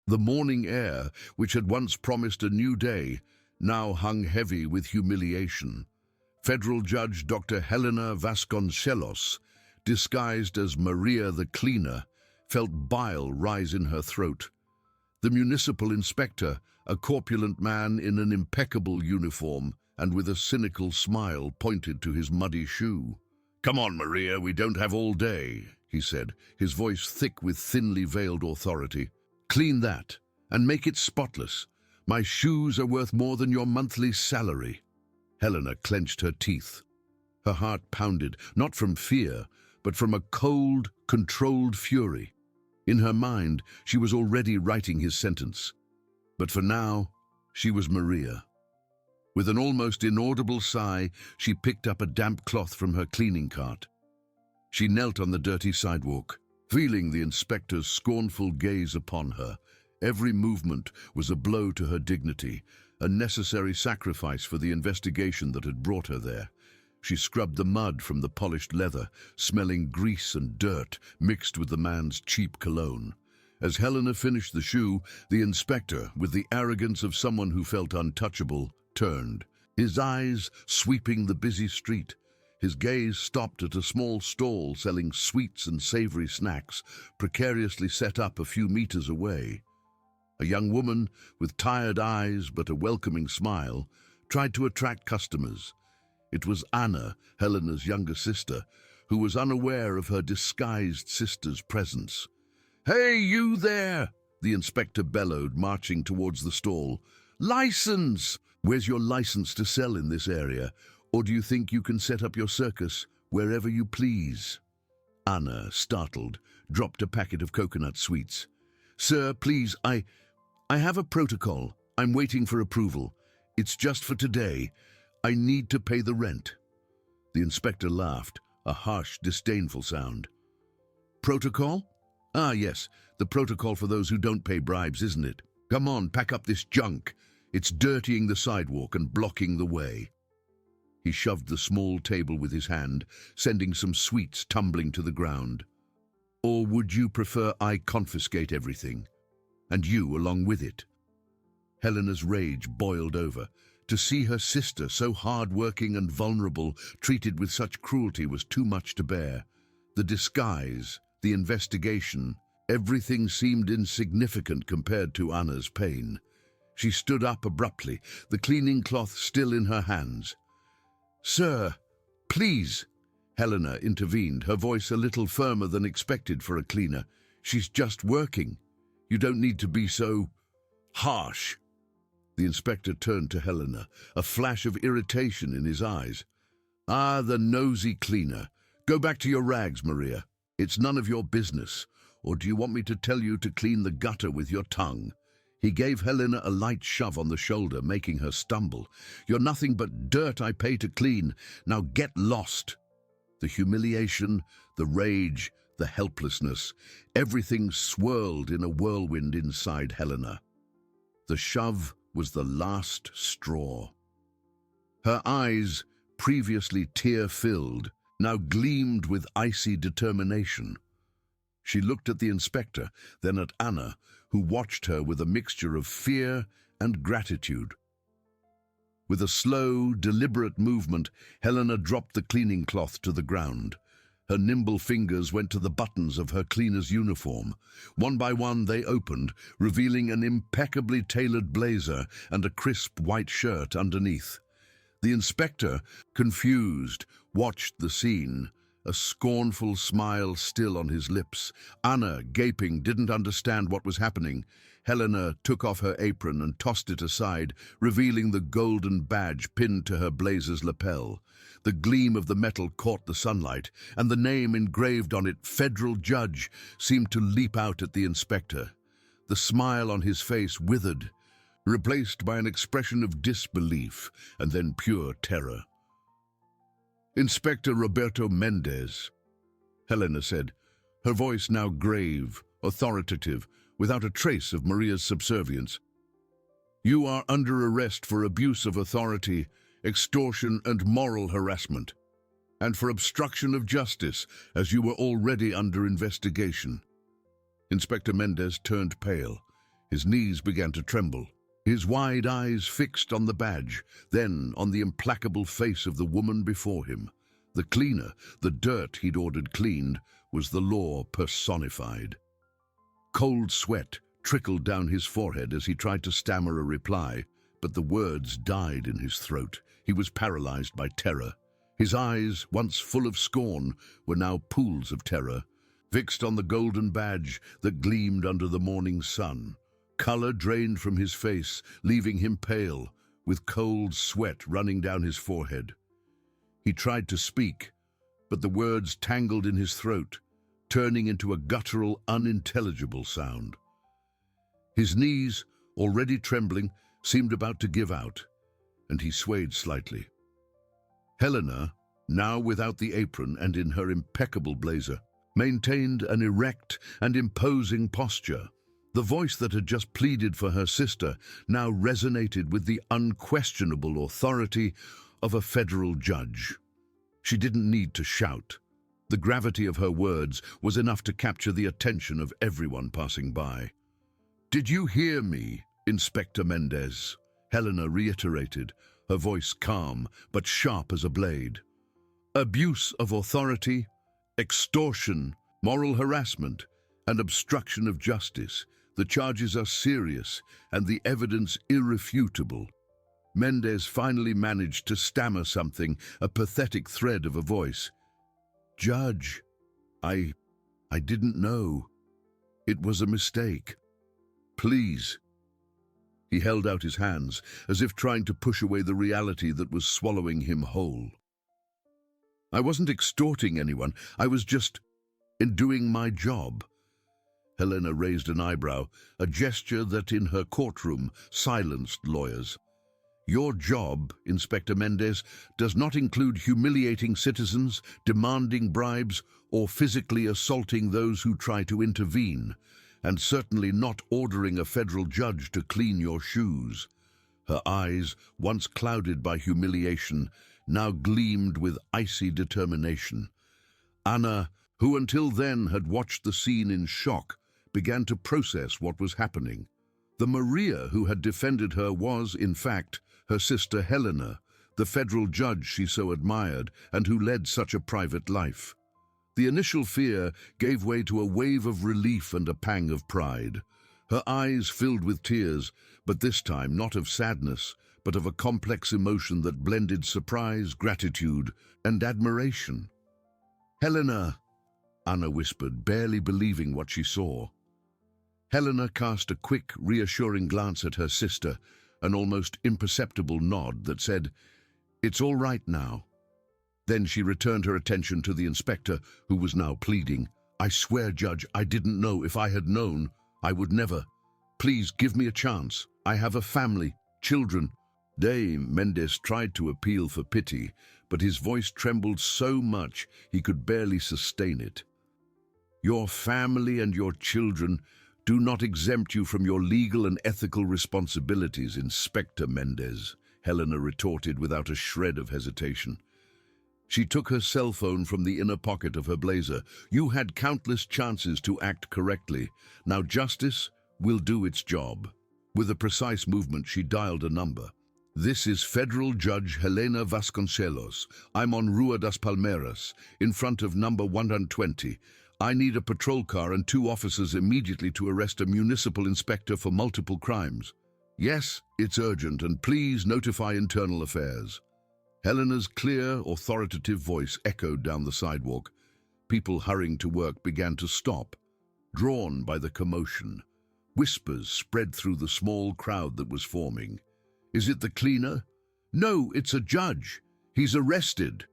The morning air, which had once promised a new day, now hung heavy with humiliation. Federal Judge Dr. Helena Vasconcelos, disguised as Maria the Cleaner, felt bile rise in her throat. The municipal inspector, a corpulent man in an impeccable uniform and with a cynical smile, pointed to his muddy shoe. "Come on, Maria, we don't have all day," he said, his voice thick with thinly veiled authority. "Clean that, and make it spotless. My shoes are worth more than your monthly salary." Helena clenched her teeth. Her heart pounded, not from fear, but from a cold, controlled fury. In her mind, she was already writing his sentence. But for now, she was Maria. With an almost inaudible sigh, she picked up a damp cloth from her cleaning cart. She knelt on the dirty sidewalk, feeling the inspector's scornful gaze upon her. Every movement was a blow to her dignity, a necessary sacrifice for the investigation that had brought her there. She scrubbed the mud from the polished leather, smelling grease and dirt mixed with the man's cheap cologne. As Helena finished the shoe, the inspector, with the arrogance of someone who felt untouchable, turned, his eyes sweeping the busy street. His gaze stopped at a small stall selling sweets and savory snacks, precariously set up a few meters away. A young woman, with tired eyes but a welcoming smile, tried to attract customers. It was Anna, Helena's younger sister, who was unaware of her disguised sister's presence. "Hey, you there!" the inspector bellowed, marching towards the stall. "License! Where's your license to sell in this area? Or do you think you can set up your circus wherever you please?" Anna, startled, dropped a packet of coconut sweets. "Sir, please, I have a protocol. I'm waiting for approval. It's just for today. I need to pay the rent." The inspector laughed, a harsh, disdainful sound. "Protocol? Ah, yes, the protocol for those who don't pay bribes, isn't it? Come on, pack up this junk. It's dirtying the sidewalk and blocking the way." He shoved the small table with his hand, sending some sweets tumbling to the ground. "Or would you prefer I confiscate everything? And you along with it?" Helena's rage boiled over. To see her sister, so hard-working and vulnerable, treated with such cruelty was too much to bear. The disguise, the investigation, everything seemed insignificant compared to Anna's pain. She stood up abruptly, the cleaning cloth still in her hands. "Sir, please," Helena intervened, her voice a little firmer than expected for a cleaner. "She's just working. You don't need to be so harsh." The inspector turned to Helena, a flash of irritation in his eyes. "Ah, the nosy cleaner. Go back to your rags, Maria. It's none of your business. Or do you want me to tell you to clean the gutter with your tongue?" He gave Helena a light shove on the shoulder, making her stumble. "You're nothing but dirt I pay to clean. Now get lost." The humiliation, the rage, the helplessness, everything swirled in a whirlwind inside Helena. The shove was the last straw. Her eyes, previously tear-filled, now gleamed with icy determination. She looked at the inspector, then at Anna, who watched her with a mixture of fear and gratitude. With a slow, deliberate movement, Helena dropped the cleaning cloth to the ground. Her nimble fingers went to the buttons of her cleaner's uniform. One by one they opened, revealing an impeccably tailored blazer and a crisp white shirt underneath. The inspector, confused, watched the scene, a scornful smile still on his lips. Anna, gaping, didn't understand what was happening. Helena took off her apron and tossed it aside, revealing the golden badge pinned to her blazer's lapel. The gleam of the metal caught the sunlight, and the name engraved on it, Federal Judge, seemed to leap out at the inspector. The smile on his face withered, replaced by an expression of disbelief and then pure terror. "Inspector Roberto Mendez," Helena said, her voice now grave, authoritative, without a trace of Maria's subservience. "You are under arrest for abuse of authority, extortion and moral harassment, and for obstruction of justice, as you were already under investigation." Inspector Mendez turned pale, His knees began to tremble, his wide eyes fixed on the badge, then on the implacable face of the woman before him. The cleaner, the dirt he'd ordered cleaned, was the law personified. Cold sweat trickled down his forehead as he tried to stammer a reply, but the words died in his throat. He was paralyzed by terror. His eyes, once full of scorn, were now pools of terror, fixed on the golden badge that gleamed under the morning sun. Color drained from his face, leaving him pale, with cold sweat running down his forehead. He tried to speak, but the words tangled in his throat, turning into a guttural, unintelligible sound. His knees, already trembling, seemed about to give out, and he swayed slightly. Helena, now without the apron and in her impeccable blazer, maintained an erect and imposing posture. The voice that had just pleaded for her sister now resonated with the unquestionable authority of a federal judge. She didn't need to shout. The gravity of her words was enough to capture the attention of everyone passing by. "Did you hear me, Inspector Mendez?" Helena reiterated, her voice calm but sharp as a blade. "Abuse of authority, extortion, moral harassment, and obstruction of justice. The charges are serious and the evidence irrefutable." Mendez finally managed to stammer something, a pathetic thread of a voice. "Judge, I didn't know. It was a mistake. Please." He held out his hands, as if trying to push away the reality that was swallowing him whole. "I wasn't extorting anyone. I was just doing my job." Helena raised an eyebrow, a gesture that in her courtroom silenced lawyers. "Your job, Inspector Mendez, does not include humiliating citizens, demanding bribes, or physically assaulting those who try to intervene, and certainly not ordering a federal judge to clean your shoes." Her eyes, once clouded by humiliation, now gleamed with icy determination. Anna, who until then had watched the scene in shock, began to process what was happening. The Maria who had defended her was, in fact, her sister Helena, the federal judge she so admired and who led such a private life. The initial fear gave way to a wave of relief and a pang of pride. Her eyes filled with tears, but this time not of sadness, but of a complex emotion that blended surprise, gratitude, and admiration. "Helena," Anna whispered, barely believing what she saw. Helena cast a quick, reassuring glance at her sister, an almost imperceptible nod that said, "It's all right now." Then she returned her attention to the inspector, who was now pleading. "I swear, Judge, I didn't know. If I had known, I would never. Please give me a chance. I have a family, children." Dame Mendez tried to appeal for pity, but his voice trembled so much he could barely sustain it. "Your family and your children do not exempt you from your legal and ethical responsibilities, Inspector Mendez," Helena retorted without a shred of hesitation. She took her cell phone from the inner pocket of her blazer. "You had countless chances to act correctly. Now justice will do its job." With a precise movement, she dialed a number. "This is Federal Judge Helena Vasconcelos. I'm on Rua das Palmeiras, in front of number 120. I need a patrol car and 2 officers immediately to arrest a municipal inspector for multiple crimes." "Yes, it's urgent, and please notify Internal Affairs." Helena's clear, authoritative voice echoed down the sidewalk. People hurrying to work began to stop, drawn by the commotion. Whispers spread through the small crowd that was forming. "Is it the cleaner?" "No, it's a judge. He's arrested."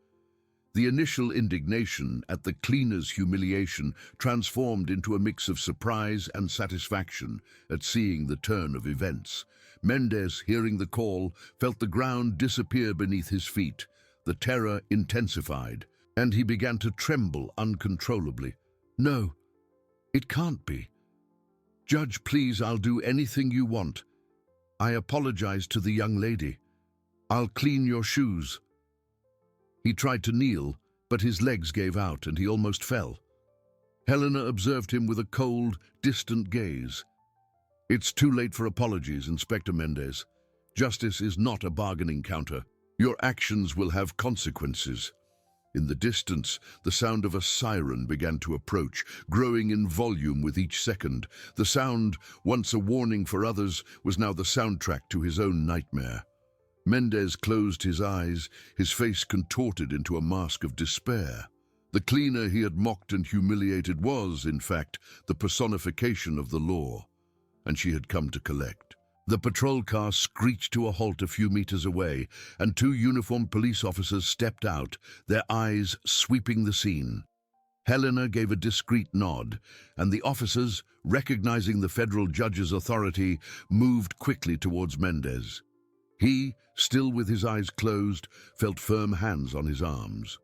The initial indignation at the cleaner's humiliation transformed into a mix of surprise and satisfaction at seeing the turn of events. Mendez, hearing the call, felt the ground disappear beneath his feet. The terror intensified, and he began to tremble uncontrollably. "No, it can't be. Judge, please, I'll do anything you want. I apologize to the young lady. I'll clean your shoes." He tried to kneel, but his legs gave out and he almost fell. Helena observed him with a cold, distant gaze. It's too late for apologies, Inspector Mendez. Justice is not a bargaining counter. Your actions will have consequences. In the distance, the sound of a siren began to approach, growing in volume with each second. The sound, once a warning for others, was now the soundtrack to his own nightmare. Mendez closed his eyes, his face contorted into a mask of despair. The cleaner he had mocked and humiliated was, in fact, the personification of the law, and she had come to collect. The patrol car screeched to a halt a few meters away, and two uniformed police officers stepped out, their eyes sweeping the scene. Helena gave a discreet nod, and the officers, recognizing the federal judge's authority, moved quickly towards Mendez. He, still with his eyes closed, felt firm hands on his arms.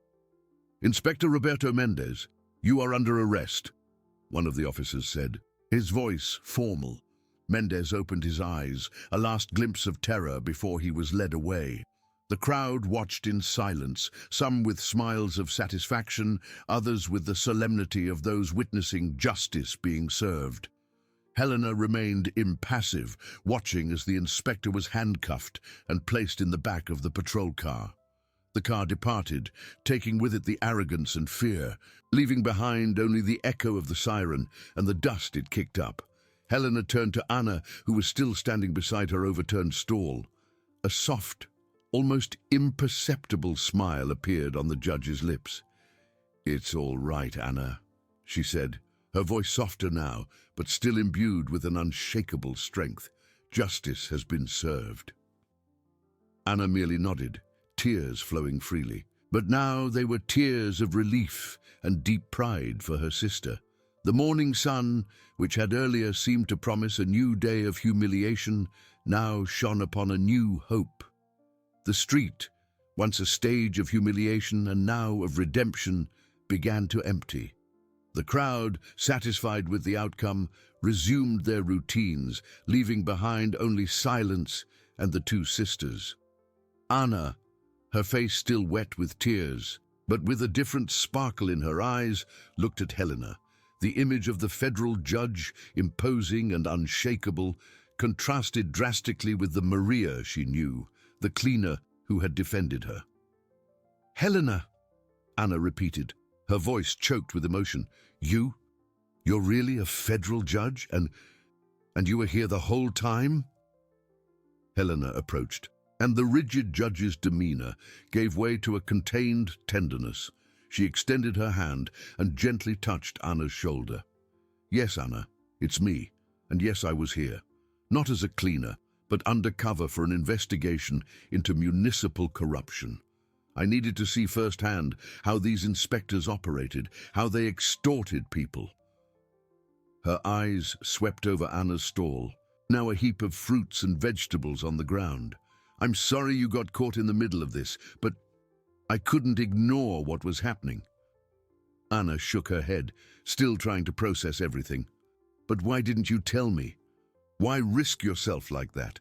"Inspector Roberto Mendez, you are under arrest," one of the officers said, his voice formal. Mendez opened his eyes, a last glimpse of terror before he was led away. The crowd watched in silence, some with smiles of satisfaction, others with the solemnity of those witnessing justice being served. Helena remained impassive, watching as the inspector was handcuffed and placed in the back of the patrol car. The car departed, taking with it the arrogance and fear, leaving behind only the echo of the siren and the dust it kicked up. Helena turned to Anna, who was still standing beside her overturned stall. A soft, almost imperceptible smile appeared on the judge's lips. "It's all right, Anna," she said, her voice softer now, but still imbued with an unshakable strength. "Justice has been served." Anna merely nodded, tears flowing freely. But now they were tears of relief and deep pride for her sister. The morning sun, which had earlier seemed to promise a new day of humiliation, now shone upon a new hope. The street, once a stage of humiliation and now of redemption, began to empty. The crowd, satisfied with the outcome, resumed their routines, leaving behind only silence and the two sisters. Anna, her face still wet with tears, but with a different sparkle in her eyes, looked at Helena. The image of the federal judge, imposing and unshakable, contrasted drastically with the Maria she knew, the cleaner who had defended her. "Helena," Anna repeated, her voice choked with emotion. You're really a federal judge, and you were here the whole time?" Helena approached, and the rigid judge's demeanor gave way to a contained tenderness. She extended her hand and gently touched Anna's shoulder. "Yes, Anna, it's me, and yes, I was here. Not as a cleaner, but undercover for an investigation into municipal corruption. I needed to see firsthand how these inspectors operated, how they extorted people." Her eyes swept over Anna's stall, now a heap of fruits and vegetables on the ground. "I'm sorry you got caught in the middle of this, but I couldn't ignore what was happening." Anna shook her head, still trying to process everything. "But why didn't you tell me? Why risk yourself like that?"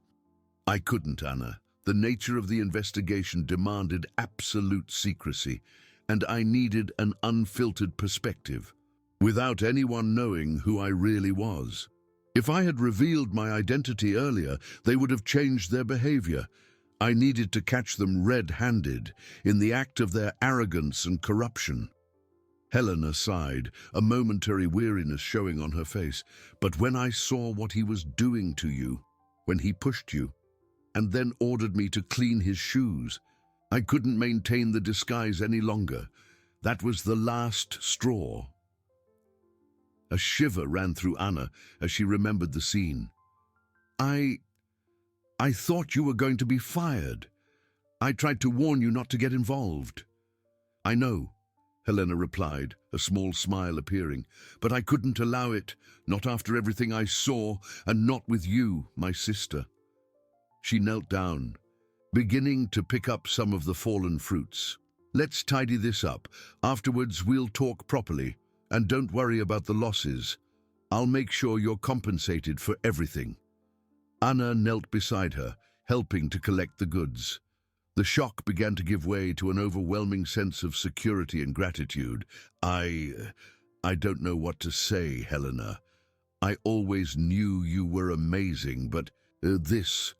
"I couldn't, Anna. The nature of the investigation demanded absolute secrecy, and I needed an unfiltered perspective, without anyone knowing who I really was. If I had revealed my identity earlier, they would have changed their behavior. I needed to catch them red-handed, in the act of their arrogance and corruption." Helena sighed, a momentary weariness showing on her face. "But when I saw what he was doing to you, when he pushed you, and then ordered me to clean his shoes, I couldn't maintain the disguise any longer. That was the last straw." A shiver ran through Anna as she remembered the scene. I thought you were going to be fired. I tried to warn you not to get involved." "I know," Helena replied, a small smile appearing, "but I couldn't allow it, not after everything I saw, and not with you, my sister." She knelt down, beginning to pick up some of the fallen fruits. "Let's tidy this up. Afterwards, we'll talk properly, and don't worry about the losses. I'll make sure you're compensated for everything." Anna knelt beside her, helping to collect the goods. The shock began to give way to an overwhelming sense of security and gratitude. I don't know what to say, Helena. I always knew you were amazing, but this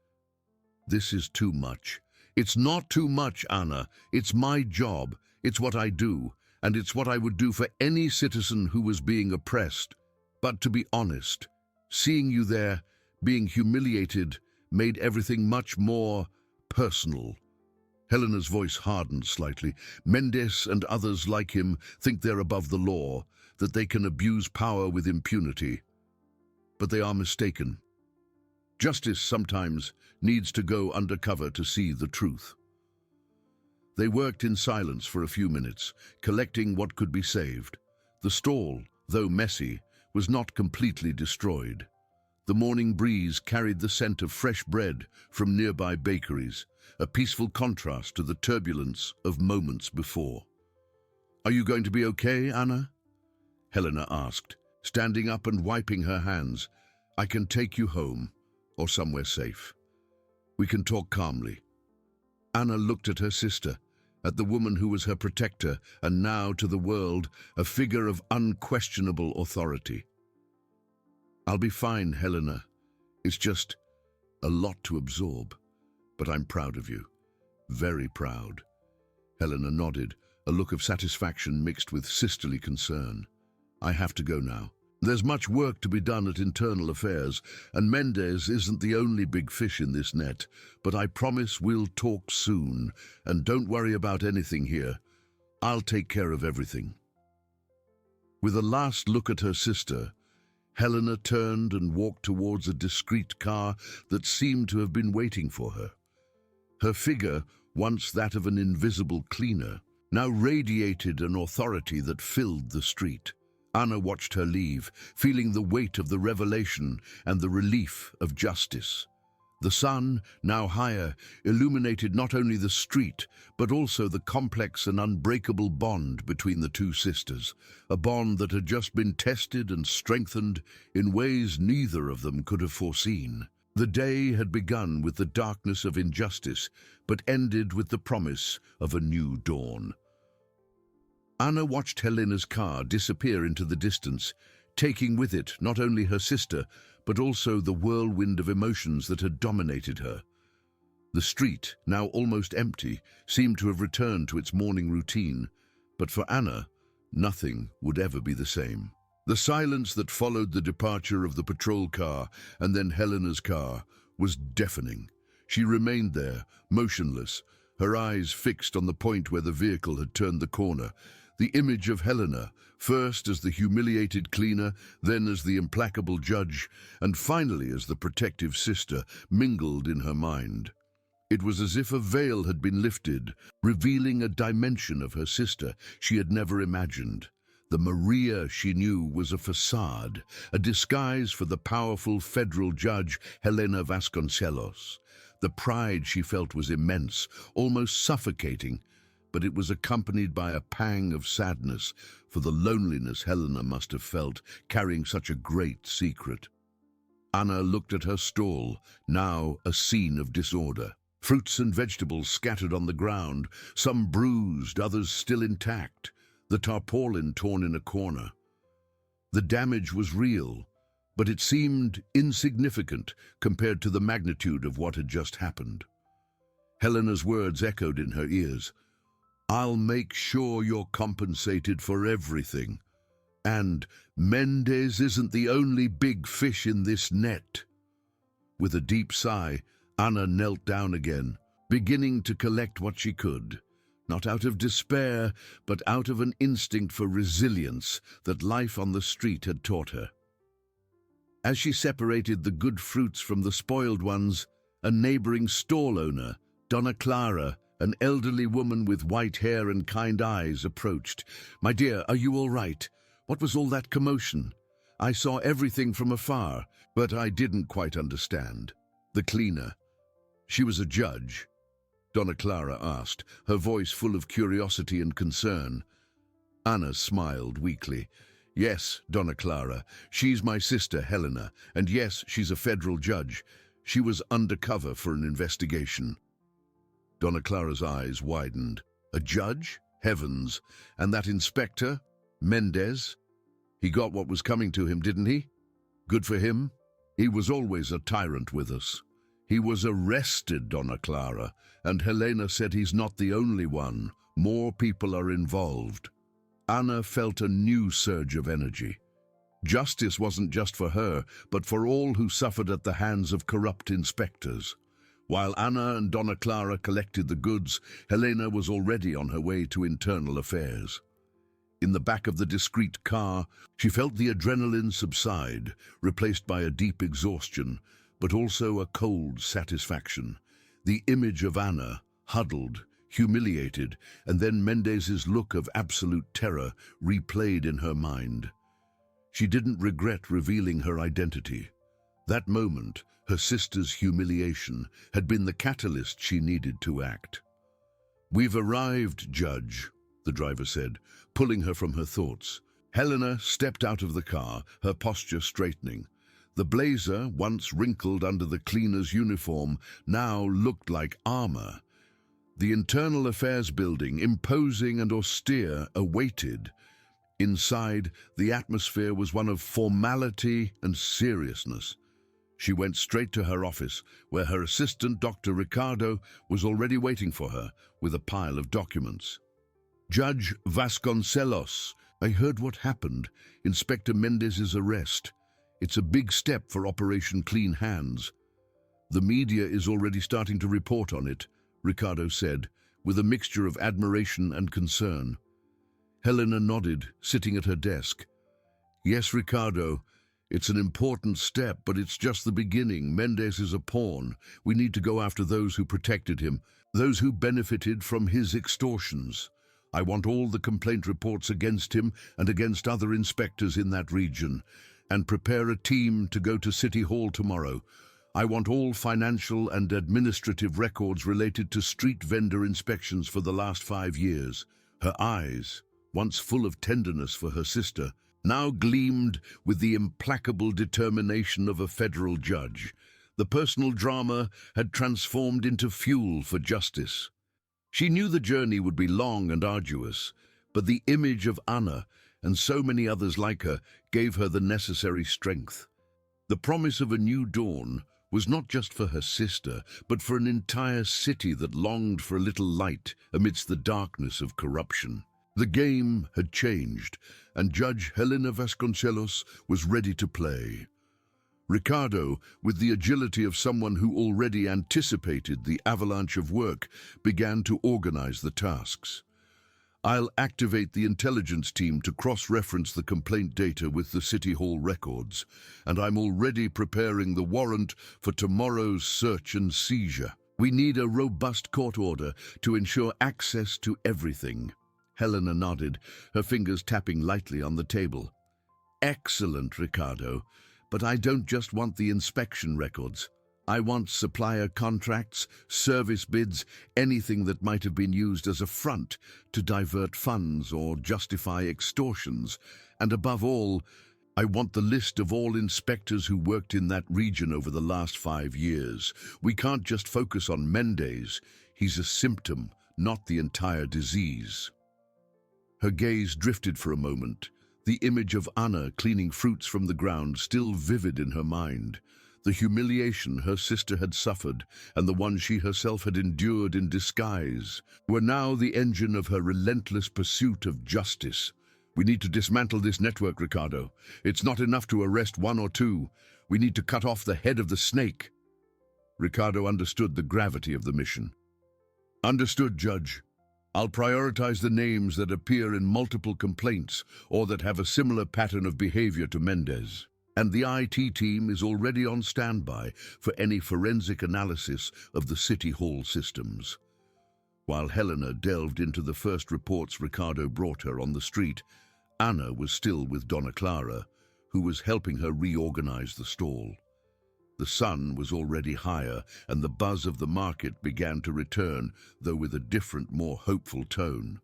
is too much. It's not too much, Anna. It's my job. It's what I do, and it's what I would do for any citizen who was being oppressed. But to be honest, seeing you there, being humiliated, made everything much more personal. Helena's voice hardened slightly. Mendes and others like him think they're above the law, that they can abuse power with impunity. But they are mistaken. Justice sometimes needs to go undercover to see the truth. They worked in silence for a few minutes, collecting what could be saved. The stall, though messy, was not completely destroyed. The morning breeze carried the scent of fresh bread from nearby bakeries, a peaceful contrast to the turbulence of moments before. "Are you going to be okay, Anna?" Helena asked, standing up and wiping her hands. "I can take you home, or somewhere safe. We can talk calmly." Anna looked at her sister, at the woman who was her protector, and now to the world, a figure of unquestionable authority. "I'll be fine, Helena. It's just a lot to absorb, but I'm proud of you. Very proud." Helena nodded, a look of satisfaction mixed with sisterly concern. "I have to go now. There's much work to be done at Internal Affairs, and Mendes isn't the only big fish in this net, but I promise we'll talk soon, and don't worry about anything here. I'll take care of everything." With a last look at her sister, Helena turned and walked towards a discreet car that seemed to have been waiting for her. Her figure, once that of an invisible cleaner, now radiated an authority that filled the street. Anna watched her leave, feeling the weight of the revelation and the relief of justice. The sun, now higher, illuminated not only the street, but also the complex and unbreakable bond between the two sisters, a bond that had just been tested and strengthened in ways neither of them could have foreseen. The day had begun with the darkness of injustice, but ended with the promise of a new dawn. Anna watched Helena's car disappear into the distance, taking with it not only her sister, but also the whirlwind of emotions that had dominated her. The street, now almost empty, seemed to have returned to its morning routine, but for Anna, nothing would ever be the same. The silence that followed the departure of the patrol car and then Helena's car was deafening. She remained there, motionless, her eyes fixed on the point where the vehicle had turned the corner. The image of Helena, first as the humiliated cleaner, then as the implacable judge, and finally as the protective sister, mingled in her mind. It was as if a veil had been lifted, revealing a dimension of her sister she had never imagined. The Maria she knew was a facade, a disguise for the powerful federal judge Helena Vasconcelos. The pride she felt was immense, almost suffocating, but it was accompanied by a pang of sadness for the loneliness Helena must have felt, carrying such a great secret. Anna looked at her stall, now a scene of disorder. Fruits and vegetables scattered on the ground, some bruised, others still intact, the tarpaulin torn in a corner. The damage was real, but it seemed insignificant compared to the magnitude of what had just happened. Helena's words echoed in her ears. "I'll make sure you're compensated for everything. And Mendes isn't the only big fish in this net." With a deep sigh, Anna knelt down again, beginning to collect what she could, not out of despair, but out of an instinct for resilience that life on the street had taught her. As she separated the good fruits from the spoiled ones, a neighboring stall owner, Donna Clara, an elderly woman with white hair and kind eyes, approached. "My dear, are you all right? What was all that commotion? I saw everything from afar, but I didn't quite understand." The cleaner. "She was a judge?" Donna Clara asked, her voice full of curiosity and concern. Anna smiled weakly. "Yes, Donna Clara, she's my sister Helena, and yes, she's a federal judge. She was undercover for an investigation." Donna Clara's eyes widened. "A judge? Heavens! And that inspector? Mendes? He got what was coming to him, didn't he?" Good for him. He was always a tyrant with us. He was arrested, Donna Clara, and Helena said he's not the only one. More people are involved. Anna felt a new surge of energy. Justice wasn't just for her, but for all who suffered at the hands of corrupt inspectors. While Anna and Donna Clara collected the goods, Helena was already on her way to internal affairs. In the back of the discreet car, she felt the adrenaline subside, replaced by a deep exhaustion, but also a cold satisfaction. The image of Anna, huddled, humiliated, and then Mendez's look of absolute terror replayed in her mind. She didn't regret revealing her identity. That moment, her sister's humiliation, had been the catalyst she needed to act. "We've arrived, Judge," the driver said, pulling her from her thoughts. Helena stepped out of the car, her posture straightening. The blazer, once wrinkled under the cleaner's uniform, now looked like armor. The Internal Affairs building, imposing and austere, awaited. Inside, the atmosphere was one of formality and seriousness. She went straight to her office, where her assistant, Dr. Ricardo, was already waiting for her with a pile of documents. "Judge Vasconcelos, I heard what happened. Inspector Mendez's arrest. It's a big step for Operation Clean Hands. The media is already starting to report on it," Ricardo said, with a mixture of admiration and concern. Helena nodded, sitting at her desk. "Yes, Ricardo, it's an important step, but it's just the beginning. Mendez is a pawn. We need to go after those who protected him, those who benefited from his extortions. I want all the complaint reports against him and against other inspectors in that region, and prepare a team to go to City Hall tomorrow. I want all financial and administrative records related to street vendor inspections for the last 5 years." Her eyes, once full of tenderness for her sister, now gleamed with the implacable determination of a federal judge. The personal drama had transformed into fuel for justice. She knew the journey would be long and arduous, but the image of Anna and so many others like her gave her the necessary strength. The promise of a new dawn was not just for her sister, but for an entire city that longed for a little light amidst the darkness of corruption. The game had changed, and Judge Helena Vasconcelos was ready to play. Ricardo, with the agility of someone who already anticipated the avalanche of work, began to organize the tasks. "I'll activate the intelligence team to cross-reference the complaint data with the City Hall records, and I'm already preparing the warrant for tomorrow's search and seizure. We need a robust court order to ensure access to everything." Helena nodded, her fingers tapping lightly on the table. "Excellent, Ricardo. But I don't just want the inspection records. I want supplier contracts, service bids, anything that might have been used as a front to divert funds or justify extortions. And above all, I want the list of all inspectors who worked in that region over the last 5 years. We can't just focus on Mendez. He's a symptom, not the entire disease." Her gaze drifted for a moment, the image of Anna cleaning fruits from the ground still vivid in her mind. The humiliation her sister had suffered and the one she herself had endured in disguise were now the engine of her relentless pursuit of justice. "We need to dismantle this network, Ricardo. It's not enough to arrest 1 or 2. We need to cut off the head of the snake." Ricardo understood the gravity of the mission. "Understood, Judge. I'll prioritize the names that appear in multiple complaints or that have a similar pattern of behavior to Mendez. And the IT team is already on standby for any forensic analysis of the City Hall systems." While Helena delved into the first reports Ricardo brought her on the street, Anna was still with Donna Clara, who was helping her reorganize the stall. The sun was already higher, and the buzz of the market began to return, though with a different, more hopeful tone.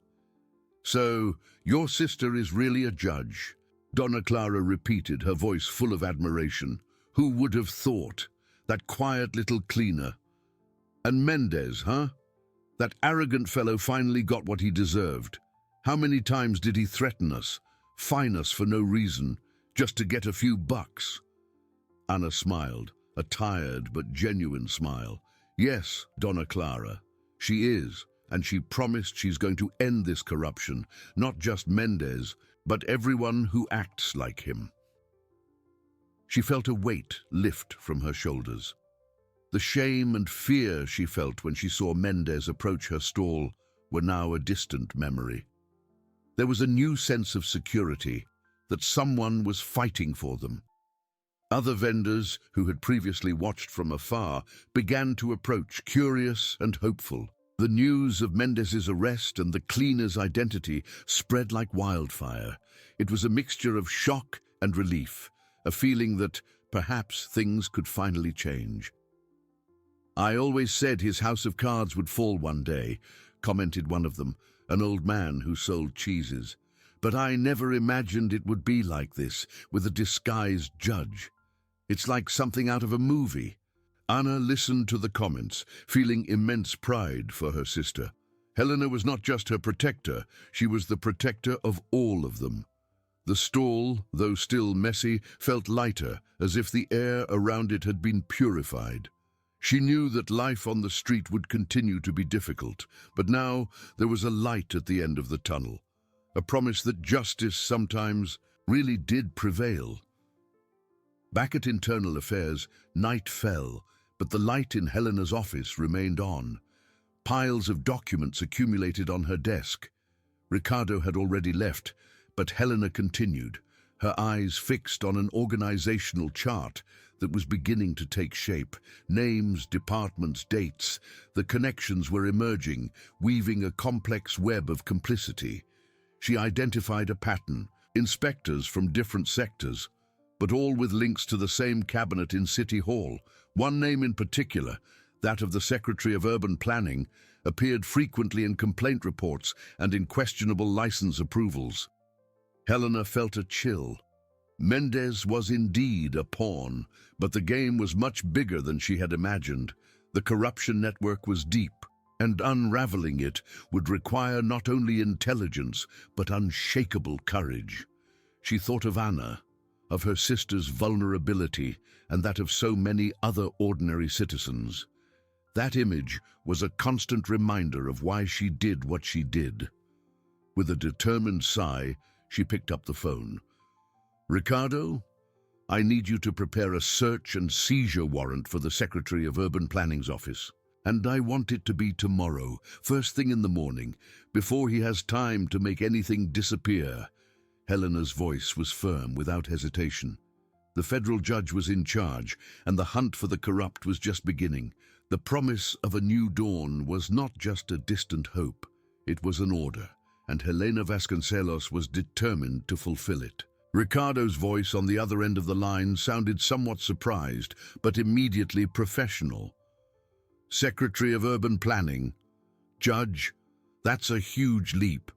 "So, your sister is really a judge?" Donna Clara repeated, her voice full of admiration. "Who would have thought? That quiet little cleaner. And Mendez, huh? That arrogant fellow finally got what he deserved. How many times did he threaten us, fine us for no reason, just to get a few bucks?" Anna smiled, a tired but genuine smile. Yes, Donna Clara, she is, and she promised she's going to end this corruption, not just Mendez, but everyone who acts like him. She felt a weight lift from her shoulders. The shame and fear she felt when she saw Mendez approach her stall were now a distant memory. There was a new sense of security, that someone was fighting for them. Other vendors, who had previously watched from afar, began to approach, curious and hopeful. The news of Mendez's arrest and the cleaner's identity spread like wildfire. It was a mixture of shock and relief, a feeling that perhaps things could finally change. "I always said his house of cards would fall one day," commented one of them, an old man who sold cheeses. "But I never imagined it would be like this, with a disguised judge. It's like something out of a movie." Anna listened to the comments, feeling immense pride for her sister. Helena was not just her protector, she was the protector of all of them. The stall, though still messy, felt lighter, as if the air around it had been purified. She knew that life on the street would continue to be difficult, but now there was a light at the end of the tunnel, a promise that justice sometimes really did prevail. Back at Internal Affairs, night fell, but the light in Helena's office remained on. Piles of documents accumulated on her desk. Ricardo had already left, but Helena continued, her eyes fixed on an organizational chart that was beginning to take shape. Names, departments, dates. The connections were emerging, weaving a complex web of complicity. She identified a pattern, inspectors from different sectors, but all with links to the same cabinet in City Hall. One name in particular, that of the Secretary of Urban Planning, appeared frequently in complaint reports and in questionable license approvals. Helena felt a chill. Mendez was indeed a pawn, but the game was much bigger than she had imagined. The corruption network was deep, and unraveling it would require not only intelligence, but unshakable courage. She thought of Anna, of her sister's vulnerability, and that of so many other ordinary citizens. That image was a constant reminder of why she did what she did. With a determined sigh, she picked up the phone. "Ricardo, I need you to prepare a search and seizure warrant for the Secretary of Urban Planning's office. And I want it to be tomorrow, first thing in the morning, before he has time to make anything disappear." Helena's voice was firm, without hesitation. The federal judge was in charge, and the hunt for the corrupt was just beginning. The promise of a new dawn was not just a distant hope, it was an order, and Helena Vasconcelos was determined to fulfill it. Ricardo's voice on the other end of the line sounded somewhat surprised, but immediately professional. "Secretary of Urban Planning. Judge, that's a huge leap.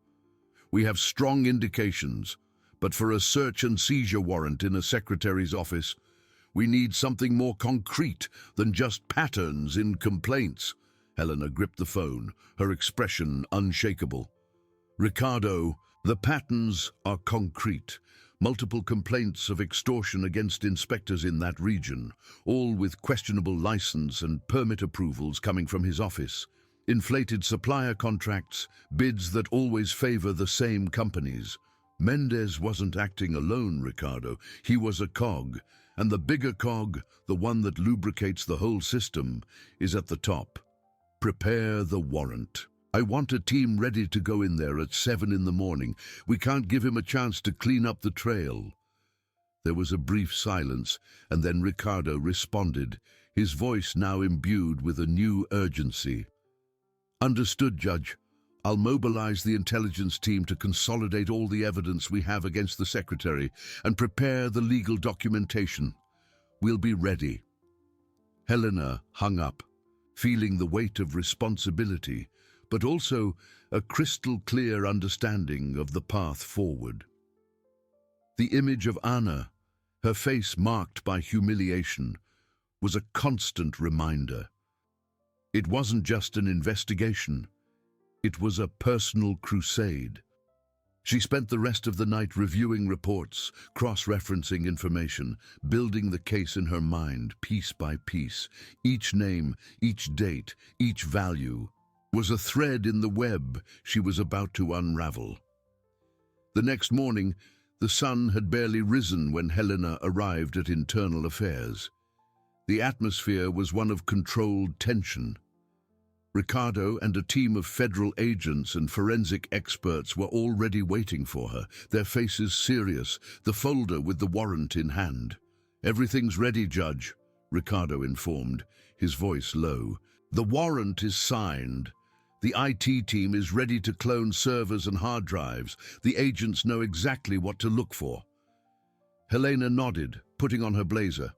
We have strong indications, but for a search and seizure warrant in a secretary's office, we need something more concrete than just patterns in complaints." Helena gripped the phone, her expression unshakable. "Ricardo, the patterns are concrete. Multiple complaints of extortion against inspectors in that region, all with questionable license and permit approvals coming from his office. Inflated supplier contracts, bids that always favor the same companies. Mendez wasn't acting alone, Ricardo. He was a cog, and the bigger cog, the one that lubricates the whole system, is at the top. Prepare the warrant. I want a team ready to go in there at 7 in the morning. We can't give him a chance to clean up the trail." There was a brief silence, and then Ricardo responded, his voice now imbued with a new urgency. "Understood, Judge. I'll mobilize the intelligence team to consolidate all the evidence we have against the Secretary and prepare the legal documentation. We'll be ready." Helena hung up, feeling the weight of responsibility, but also a crystal-clear understanding of the path forward. The image of Anna, her face marked by humiliation, was a constant reminder. It wasn't just an investigation, it was a personal crusade. She spent the rest of the night reviewing reports, cross-referencing information, building the case in her mind, piece by piece. Each name, each date, each value was a thread in the web she was about to unravel. The next morning, the sun had barely risen when Helena arrived at Internal Affairs. The atmosphere was one of controlled tension. Ricardo and a team of federal agents and forensic experts were already waiting for her, their faces serious, the folder with the warrant in hand. "Everything's ready, Judge," Ricardo informed, his voice low. "The warrant is signed. The IT team is ready to clone servers and hard drives. The agents know exactly what to look for." Helena nodded, putting on her blazer.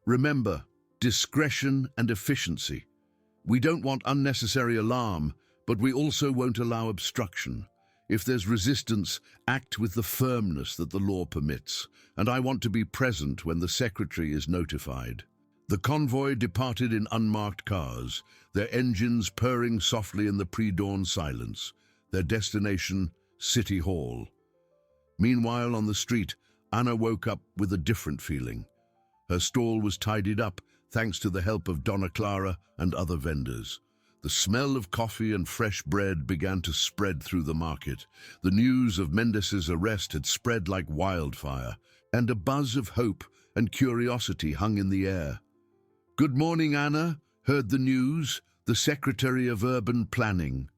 "Remember, discretion and efficiency. We don't want unnecessary alarm, but we also won't allow obstruction. If there's resistance, act with the firmness that the law permits, and I want to be present when the Secretary is notified." The convoy departed in unmarked cars, their engines purring softly in the pre-dawn silence, their destination, City Hall. Meanwhile, on the street, Anna woke up with a different feeling. Her stall was tidied up, thanks to the help of Donna Clara and other vendors. The smell of coffee and fresh bread began to spread through the market. The news of Mendes's arrest had spread like wildfire, and a buzz of hope and curiosity hung in the air. "Good morning, Anna. Heard the news? The Secretary of Urban Planning.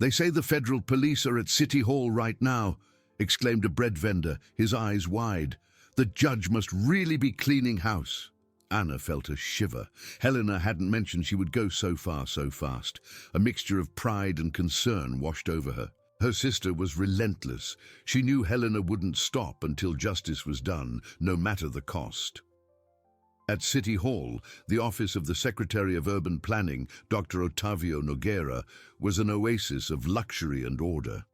They say the federal police are at City Hall right now," exclaimed a bread vendor, his eyes wide. "The judge must really be cleaning house." Anna felt a shiver. Helena hadn't mentioned she would go so far so fast. A mixture of pride and concern washed over her. Her sister was relentless. She knew Helena wouldn't stop until justice was done, no matter the cost. At City Hall, the office of the Secretary of Urban Planning, Dr. Otavio Nogueira, was an oasis of luxury and order.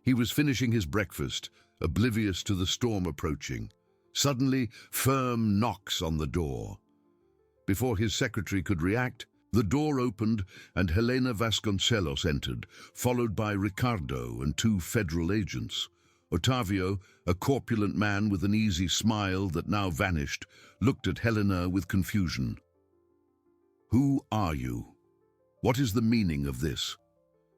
He was finishing his breakfast, oblivious to the storm approaching. Suddenly, firm knocks on the door. Before his secretary could react, the door opened and Helena Vasconcelos entered, followed by Ricardo and two federal agents. Otavio, a corpulent man with an easy smile that now vanished, looked at Helena with confusion. "Who are you? What is the meaning of this?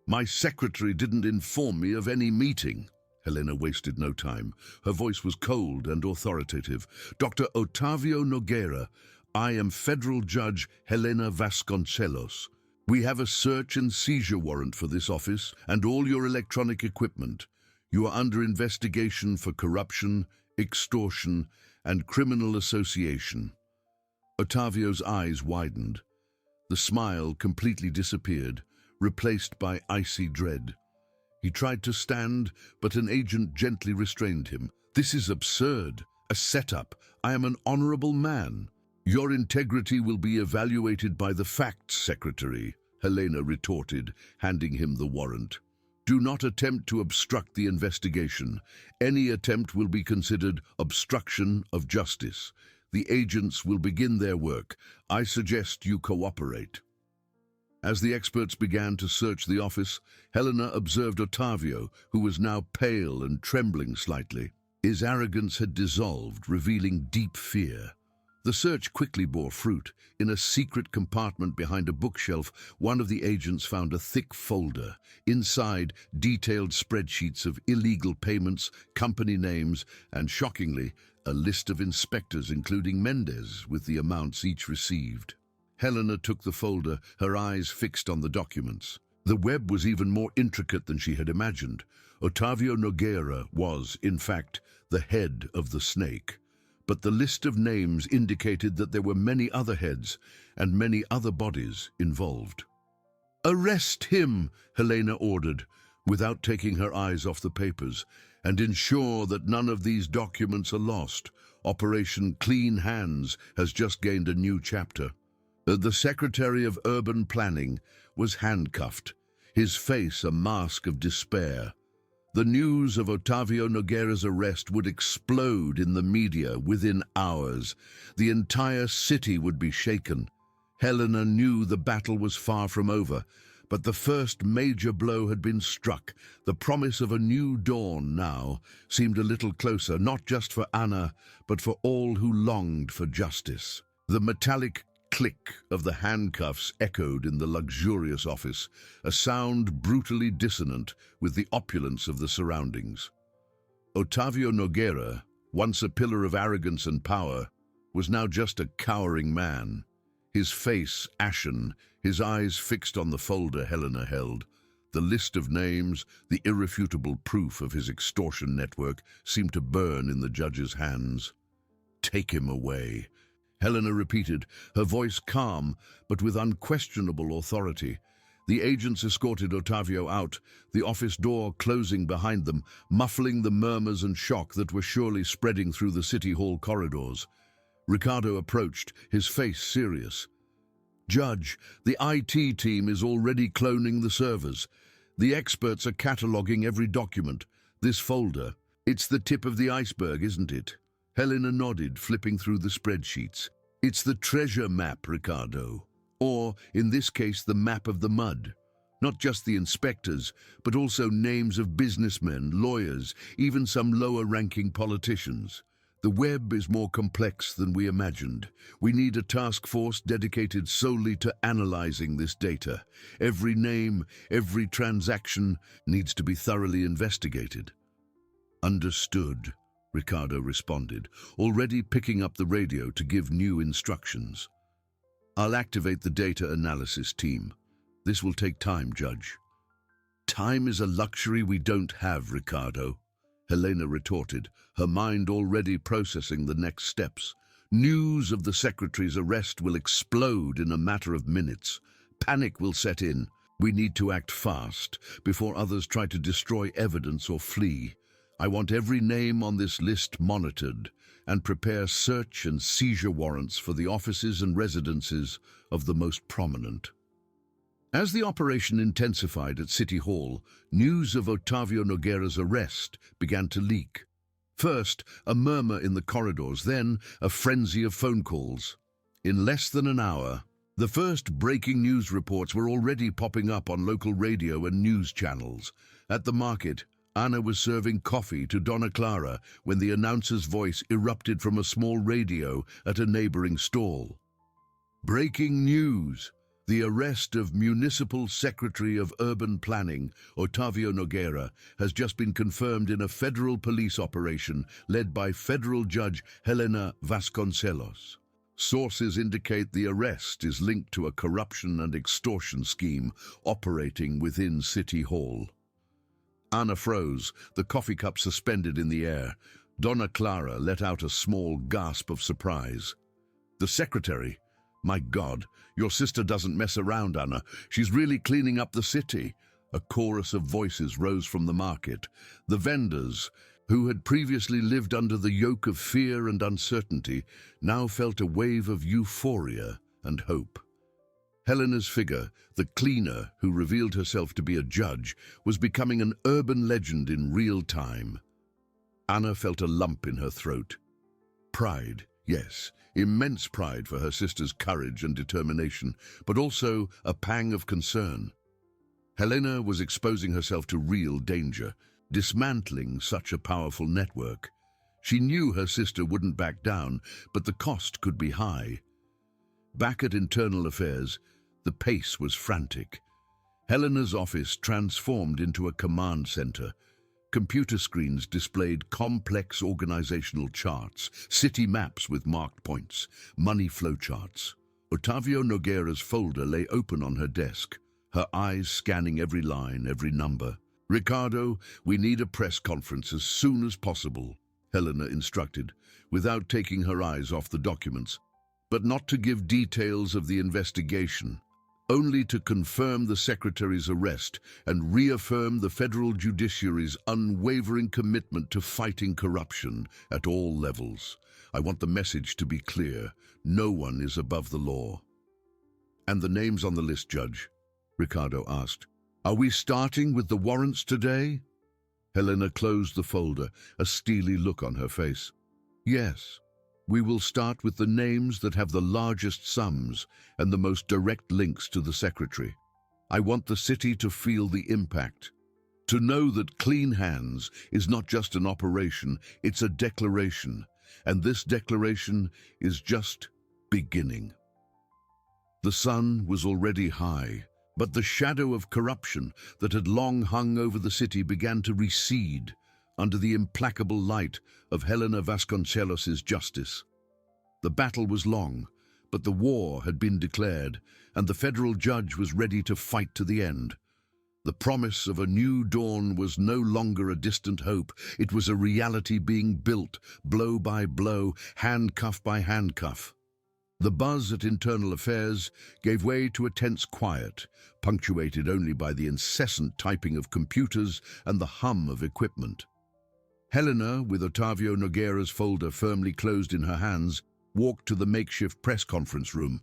My secretary didn't inform me of any meeting." Helena wasted no time. Her voice was cold and authoritative. "Dr. Otavio Nogueira, I am Federal Judge Helena Vasconcelos. We have a search and seizure warrant for this office and all your electronic equipment. You are under investigation for corruption, extortion, and criminal association." Otavio's eyes widened. The smile completely disappeared, replaced by icy dread. He tried to stand, but an agent gently restrained him. "This is absurd. A setup. I am an honorable man." "Your integrity will be evaluated by the facts, Secretary," Helena retorted, handing him the warrant. "Do not attempt to obstruct the investigation. Any attempt will be considered obstruction of justice. The agents will begin their work. I suggest you cooperate." As the experts began to search the office, Helena observed Otavio, who was now pale and trembling slightly. His arrogance had dissolved, revealing deep fear. The search quickly bore fruit. In a secret compartment behind a bookshelf, one of the agents found a thick folder. Inside, detailed spreadsheets of illegal payments, company names, and, shockingly, a list of inspectors, including Mendes, with the amounts each received. Helena took the folder, her eyes fixed on the documents. The web was even more intricate than she had imagined. Otavio Nogueira was, in fact, the head of the snake. But the list of names indicated that there were many other heads and many other bodies involved. "Arrest him," Helena ordered, without taking her eyes off the papers, "and ensure that none of these documents are lost. Operation Clean Hands has just gained a new chapter." The Secretary of Urban Planning was handcuffed, his face a mask of despair. The news of Otavio Nogueira's arrest would explode in the media within hours. The entire city would be shaken. Helena knew the battle was far from over, But the first major blow had been struck. The promise of a new dawn now seemed a little closer, not just for Anna, but for all who longed for justice. The metallic click of the handcuffs echoed in the luxurious office, a sound brutally dissonant with the opulence of the surroundings. Otavio Nogueira, once a pillar of arrogance and power, was now just a cowering man. His face ashen, his eyes fixed on the folder Helena held. The list of names, the irrefutable proof of his extortion network, seemed to burn in the judge's hands. "Take him away," Helena repeated, her voice calm, but with unquestionable authority. The agents escorted Otavio out, the office door closing behind them, muffling the murmurs and shock that were surely spreading through the City Hall corridors. Ricardo approached, his face serious. "Judge, the IT team is already cloning the servers. The experts are cataloging every document. This folder, it's the tip of the iceberg, isn't it?" Helena nodded, flipping through the spreadsheets. "It's the treasure map, Ricardo. Or, in this case, the map of the mud. Not just the inspectors, but also names of businessmen, lawyers, even some lower-ranking politicians. The web is more complex than we imagined. We need a task force dedicated solely to analyzing this data. Every name, every transaction needs to be thoroughly investigated." "Understood," Ricardo responded, already picking up the radio to give new instructions. "I'll activate the data analysis team. This will take time, Judge." "Time is a luxury we don't have, Ricardo," Helena retorted, her mind already processing the next steps. "News of the secretary's arrest will explode in a matter of minutes. Panic will set in. We need to act fast before others try to destroy evidence or flee. I want every name on this list monitored and prepare search and seizure warrants for the offices and residences of the most prominent." As the operation intensified at City Hall, news of Otavio Nogueira's arrest began to leak. First, a murmur in the corridors, then a frenzy of phone calls. In less than an hour, the first breaking news reports were already popping up on local radio and news channels. At the market, Anna was serving coffee to Donna Clara when the announcer's voice erupted from a small radio at a neighboring stall. "Breaking news! The arrest of Municipal Secretary of Urban Planning, Otavio Nogueira, has just been confirmed in a federal police operation led by federal judge Helena Vasconcelos. Sources indicate the arrest is linked to a corruption and extortion scheme operating within City Hall." Anna froze, the coffee cup suspended in the air. Donna Clara let out a small gasp of surprise. "The secretary? My God, your sister doesn't mess around, Anna. She's really cleaning up the city." A chorus of voices rose from the market. The vendors, who had previously lived under the yoke of fear and uncertainty, now felt a wave of euphoria and hope. Helena's figure, the cleaner who revealed herself to be a judge, was becoming an urban legend in real time. Anna felt a lump in her throat. Pride, yes, immense pride for her sister's courage and determination, but also a pang of concern. Helena was exposing herself to real danger, dismantling such a powerful network. She knew her sister wouldn't back down, but the cost could be high. Back at Internal Affairs, the pace was frantic. Helena's office transformed into a command center. Computer screens displayed complex organizational charts, city maps with marked points, money flow charts. Otavio Nogueira's folder lay open on her desk, her eyes scanning every line, every number. "Ricardo, we need a press conference as soon as possible," Helena instructed, without taking her eyes off the documents, but not to give details of the investigation, only to confirm the secretary's arrest and reaffirm the federal judiciary's unwavering commitment to fighting corruption at all levels. "I want the message to be clear. No one is above the law." "And the names on the list, Judge?" Ricardo asked. "Are we starting with the warrants today?" Helena closed the folder, a steely look on her face. "Yes. We will start with the names that have the largest sums and the most direct links to the secretary." I want the city to feel the impact, to know that Clean Hands is not just an operation, it's a declaration, and this declaration is just beginning. The sun was already high, but the shadow of corruption that had long hung over the city began to recede under the implacable light of Helena Vasconcelos's justice. The battle was long, but the war had been declared, and the federal judge was ready to fight to the end. The promise of a new dawn was no longer a distant hope. It was a reality being built, blow by blow, handcuff by handcuff. The buzz at Internal Affairs gave way to a tense quiet, punctuated only by the incessant typing of computers and the hum of equipment. Helena, with Otavio Nogueira's folder firmly closed in her hands, walked to the makeshift press conference room.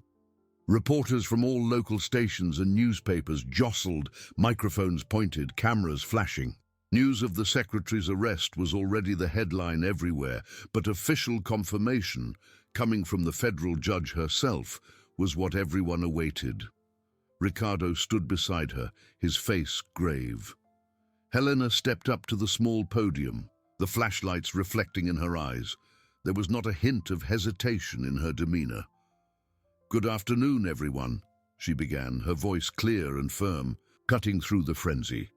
Reporters from all local stations and newspapers jostled, microphones pointed, cameras flashing. News of the secretary's arrest was already the headline everywhere, but official confirmation, coming from the federal judge herself, was what everyone awaited. Ricardo stood beside her, his face grave. Helena stepped up to the small podium, the flashlights reflecting in her eyes. There was not a hint of hesitation in her demeanor. "Good afternoon, everyone," she began, her voice clear and firm, cutting through the frenzy.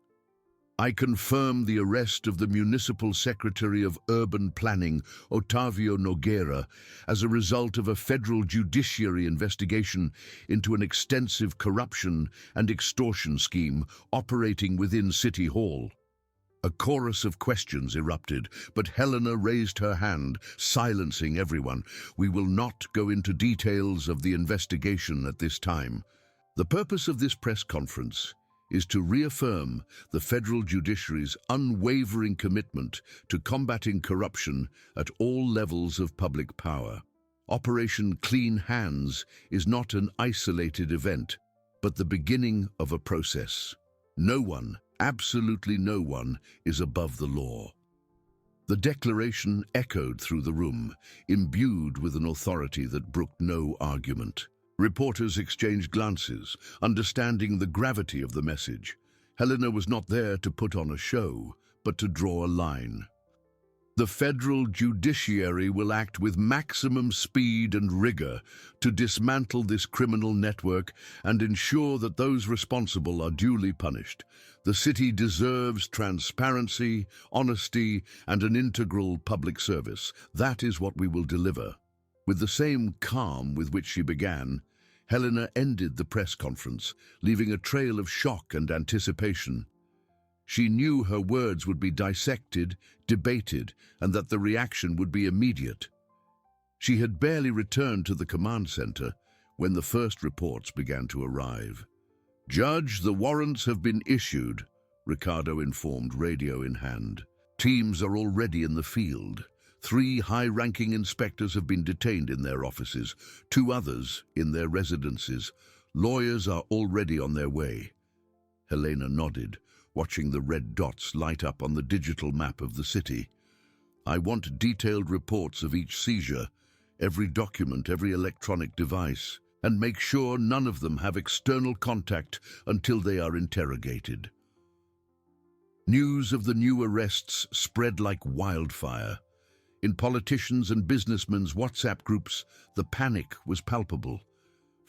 "I confirm the arrest of the Municipal Secretary of Urban Planning, Otavio Nogueira, as a result of a federal judiciary investigation into an extensive corruption and extortion scheme operating within City Hall." A chorus of questions erupted, but Helena raised her hand, silencing everyone. "We will not go into details of the investigation at this time. The purpose of this press conference is to reaffirm the federal judiciary's unwavering commitment to combating corruption at all levels of public power. Operation Clean Hands is not an isolated event, but the beginning of a process. No one, absolutely no one, is above the law. The declaration echoed through the room, imbued with an authority that brooked no argument. Reporters exchanged glances, understanding the gravity of the message. Helena was not there to put on a show, but to draw a line. The federal judiciary will act with maximum speed and rigor to dismantle this criminal network and ensure that those responsible are duly punished. The city deserves transparency, honesty, and an integral public service. That is what we will deliver. With the same calm with which she began, Helena ended the press conference, leaving a trail of shock and anticipation. She knew her words would be dissected, debated, and that the reaction would be immediate. She had barely returned to the command center when the first reports began to arrive. "Judge, the warrants have been issued," Ricardo informed, radio in hand. "Teams are already in the field. 3 high-ranking inspectors have been detained in their offices, 2 others in their residences. Lawyers are already on their way." Helena nodded, watching the red dots light up on the digital map of the city. "I want detailed reports of each seizure, every document, every electronic device, and make sure none of them have external contact until they are interrogated." News of the new arrests spread like wildfire. In politicians' and businessmen's WhatsApp groups, the panic was palpable.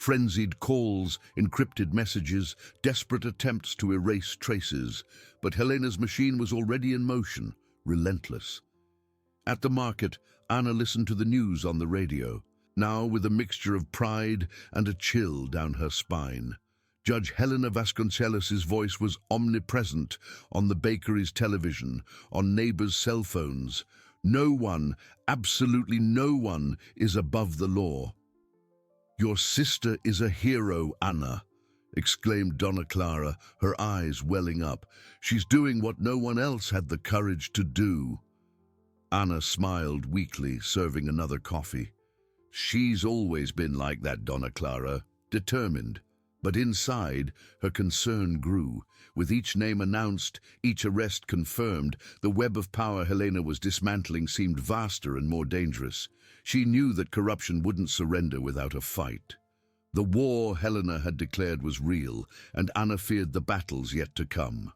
Frenzied calls, encrypted messages, desperate attempts to erase traces. But Helena's machine was already in motion, relentless. At the market, Anna listened to the news on the radio, now with a mixture of pride and a chill down her spine. Judge Helena Vasconcelos's voice was omnipresent on the bakery's television, on neighbors' cell phones. "No one, absolutely no one, is above the law." "Your sister is a hero, Anna," exclaimed Donna Clara, her eyes welling up. "She's doing what no one else had the courage to do." Anna smiled weakly, serving another coffee. "She's always been like that, Donna Clara, determined." But inside, her concern grew. With each name announced, each arrest confirmed, the web of power Helena was dismantling seemed vaster and more dangerous. She knew that corruption wouldn't surrender without a fight. The war Helena had declared was real, and Anna feared the battles yet to come.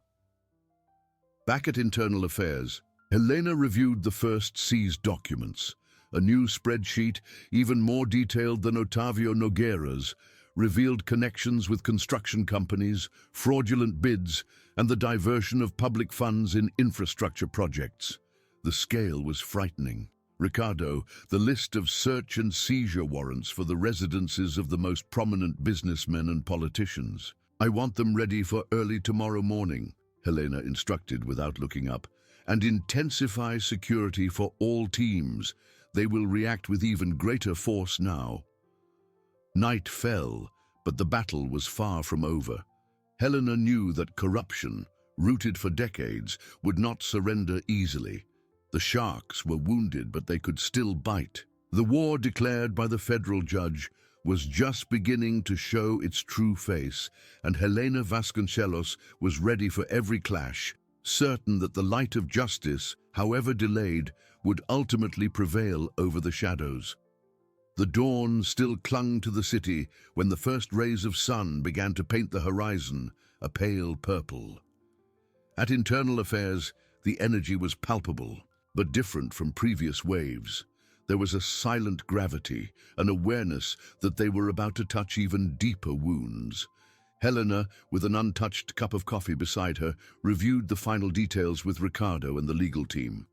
Back at Internal Affairs, Helena reviewed the first seized documents. A new spreadsheet, even more detailed than Otavio Nogueira's, revealed connections with construction companies, fraudulent bids, and the diversion of public funds in infrastructure projects. The scale was frightening. Ricardo, the list of search and seizure warrants for the residences of the most prominent businessmen and politicians. I want them ready for early tomorrow morning, Helena instructed without looking up, and intensify security for all teams. They will react with even greater force now. Night fell, but the battle was far from over. Helena knew that corruption, rooted for decades, would not surrender easily. The sharks were wounded, but they could still bite. The war declared by the federal judge was just beginning to show its true face, and Helena Vasconcelos was ready for every clash, certain that the light of justice, however delayed, would ultimately prevail over the shadows. The dawn still clung to the city when the first rays of sun began to paint the horizon a pale purple. At Internal Affairs, the energy was palpable, but different from previous waves. There was a silent gravity, an awareness that they were about to touch even deeper wounds. Helena, with an untouched cup of coffee beside her, reviewed the final details with Ricardo and the legal team.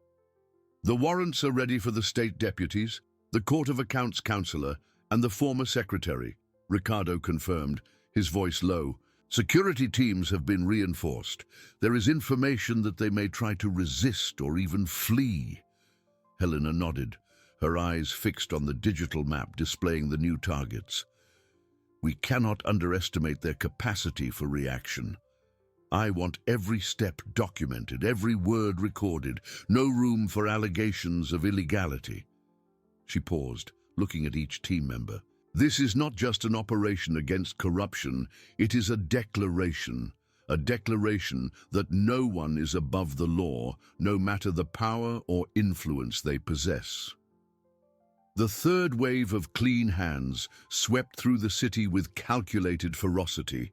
The warrants are ready for the state deputies, the Court of Accounts councillor, and the former secretary, Ricardo confirmed, his voice low. Security teams have been reinforced. There is information that they may try to resist or even flee. Helena nodded, her eyes fixed on the digital map displaying the new targets. We cannot underestimate their capacity for reaction. I want every step documented, every word recorded, no room for allegations of illegality. She paused, looking at each team member. This is not just an operation against corruption, it is a declaration that no one is above the law, no matter the power or influence they possess. The third wave of clean hands swept through the city with calculated ferocity.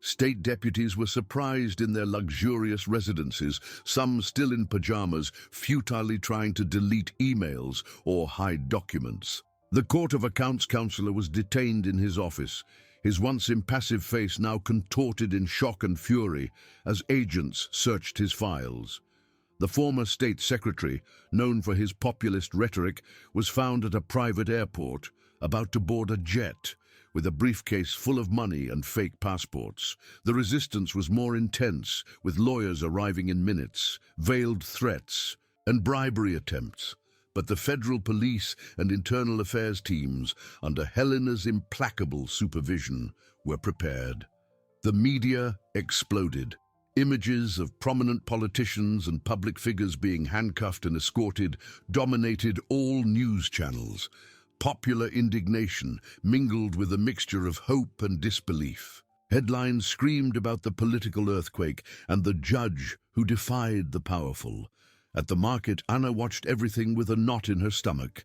State deputies were surprised in their luxurious residences, some still in pajamas, futilely trying to delete emails or hide documents. The Court of Accounts councillor was detained in his office, his once impassive face now contorted in shock and fury as agents searched his files. The former state secretary, known for his populist rhetoric, was found at a private airport, about to board a jet, with a briefcase full of money and fake passports. The resistance was more intense, with lawyers arriving in minutes, veiled threats, and bribery attempts. But the federal police and internal affairs teams, under Helena's implacable supervision, were prepared. The media exploded. Images of prominent politicians and public figures being handcuffed and escorted dominated all news channels. Popular indignation mingled with a mixture of hope and disbelief. Headlines screamed about the political earthquake and the judge who defied the powerful. At the market, Anna watched everything with a knot in her stomach.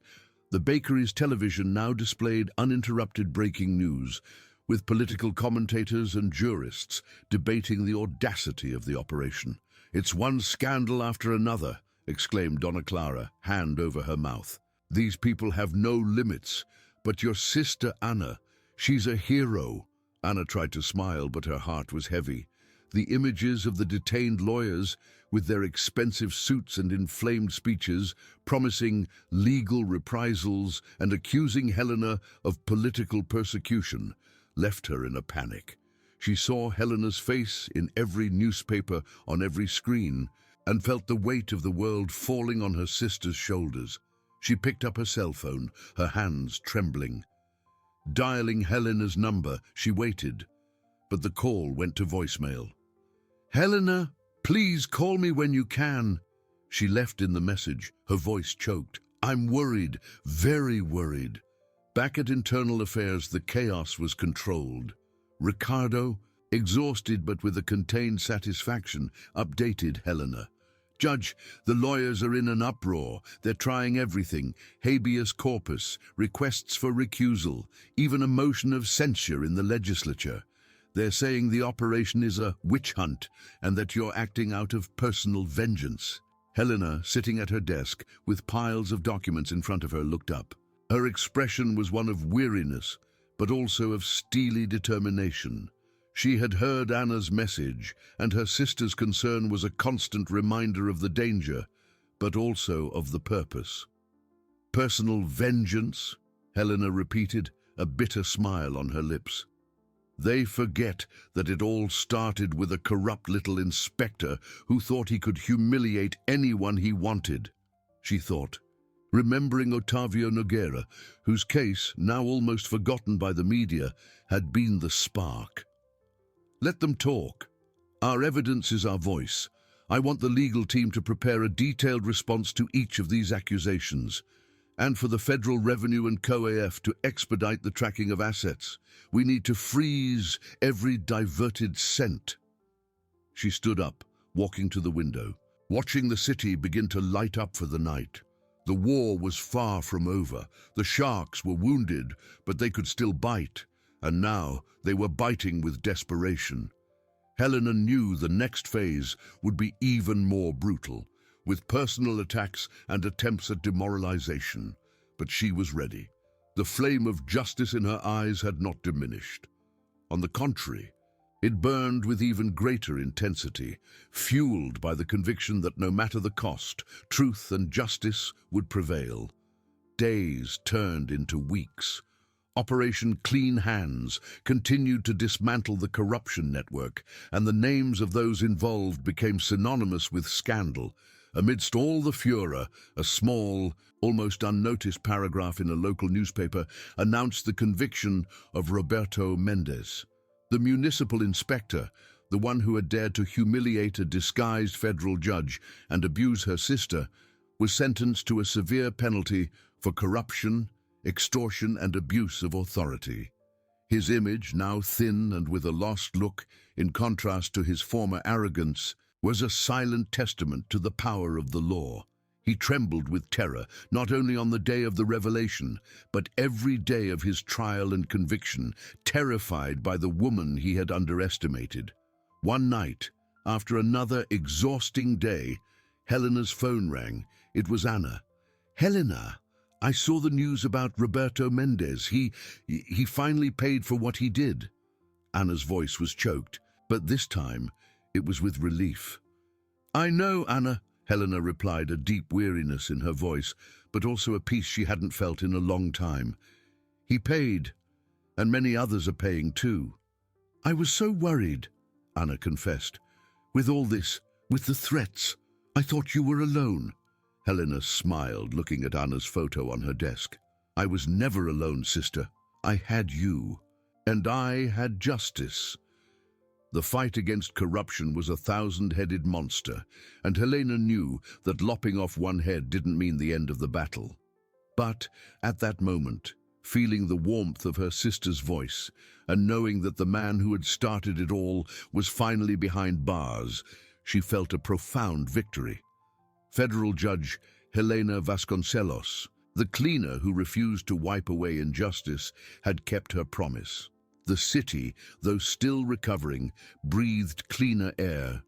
The bakery's television now displayed uninterrupted breaking news, with political commentators and jurists debating the audacity of the operation. "It's one scandal after another," exclaimed Donna Clara, hand over her mouth. "These people have no limits. But your sister Anna, she's a hero." Anna tried to smile, but her heart was heavy. The images of the detained lawyers, with their expensive suits and inflamed speeches, promising legal reprisals and accusing Helena of political persecution, left her in a panic. She saw Helena's face in every newspaper, on every screen, and felt the weight of the world falling on her sister's shoulders. She picked up her cell phone, her hands trembling. Dialing Helena's number, she waited, but the call went to voicemail. "Helena, please call me when you can." She left in the message, her voice choked. "I'm worried, very worried." Back at Internal Affairs, the chaos was controlled. Ricardo, exhausted but with a contained satisfaction, updated Helena. Judge, the lawyers are in an uproar. They're trying everything. Habeas corpus, requests for recusal, even a motion of censure in the legislature. They're saying the operation is a witch hunt and that you're acting out of personal vengeance. Helena, sitting at her desk with piles of documents in front of her, looked up. Her expression was one of weariness, but also of steely determination. She had heard Anna's message, and her sister's concern was a constant reminder of the danger, but also of the purpose. Personal vengeance, Helena repeated, a bitter smile on her lips. They forget that it all started with a corrupt little inspector who thought he could humiliate anyone he wanted, she thought, remembering Otavio Nogueira, whose case, now almost forgotten by the media, had been the spark. Let them talk. Our evidence is our voice. I want the legal team to prepare a detailed response to each of these accusations, and for the Federal Revenue and COAF to expedite the tracking of assets. We need to freeze every diverted cent. She stood up, walking to the window, watching the city begin to light up for the night. The war was far from over. The sharks were wounded, but they could still bite, and now they were biting with desperation. Helena knew the next phase would be even more brutal, with personal attacks and attempts at demoralization. But she was ready. The flame of justice in her eyes had not diminished. On the contrary, it burned with even greater intensity, fueled by the conviction that no matter the cost, truth and justice would prevail. Days turned into weeks. Operation Clean Hands continued to dismantle the corruption network, and the names of those involved became synonymous with scandal. Amidst all the furor, a small, almost unnoticed paragraph in a local newspaper announced the conviction of Roberto Mendez. The municipal inspector, the one who had dared to humiliate a disguised federal judge and abuse her sister, was sentenced to a severe penalty for corruption, extortion, and abuse of authority. His image, now thin and with a lost look, in contrast to his former arrogance, was a silent testament to the power of the law. He trembled with terror, not only on the day of the revelation, but every day of his trial and conviction, terrified by the woman he had underestimated. One night, after another exhausting day, Helena's phone rang. It was Anna. "Helena, I saw the news about Roberto Mendez. He finally paid for what he did." Anna's voice was choked, but this time it was with relief. "I know, Anna," Helena replied, a deep weariness in her voice, but also a peace she hadn't felt in a long time. "He paid, and many others are paying too." "I was so worried," Anna confessed. "With all this, with the threats, I thought you were alone." Helena smiled, looking at Anna's photo on her desk. "I was never alone, sister. I had you. And I had justice." The fight against corruption was a thousand-headed monster, and Helena knew that lopping off one head didn't mean the end of the battle. But at that moment, feeling the warmth of her sister's voice, and knowing that the man who had started it all was finally behind bars, she felt a profound victory. Federal Judge Helena Vasconcelos, the cleaner who refused to wipe away injustice, had kept her promise. The city, though still recovering, breathed cleaner air,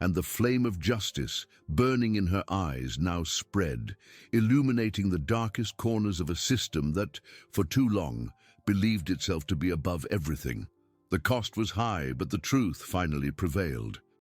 and the flame of justice, burning in her eyes, now spread, illuminating the darkest corners of a system that, for too long, believed itself to be above everything. The cost was high, but the truth finally prevailed.